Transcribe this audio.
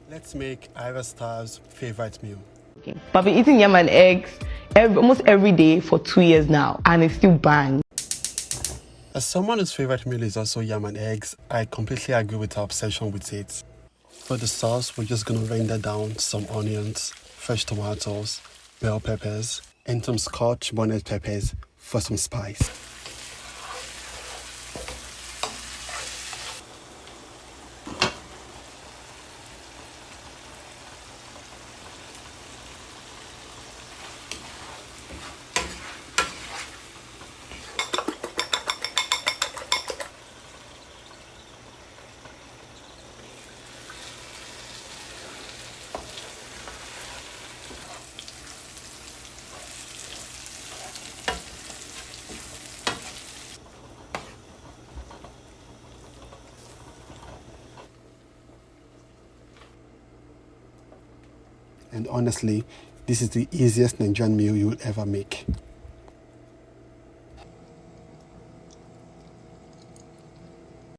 Let's make Ayra Starr's favorite meal. Okay. But I've been eating yam and eggs almost every day for 2 years now, and it's still bang. As someone whose favorite meal is also yam and eggs, I completely agree with her obsession with it. For the sauce, we're just gonna render down some onions, fresh tomatoes, bell peppers, and some scotch bonnet peppers for some spice. And honestly, this is the easiest Nigerian meal you will ever make.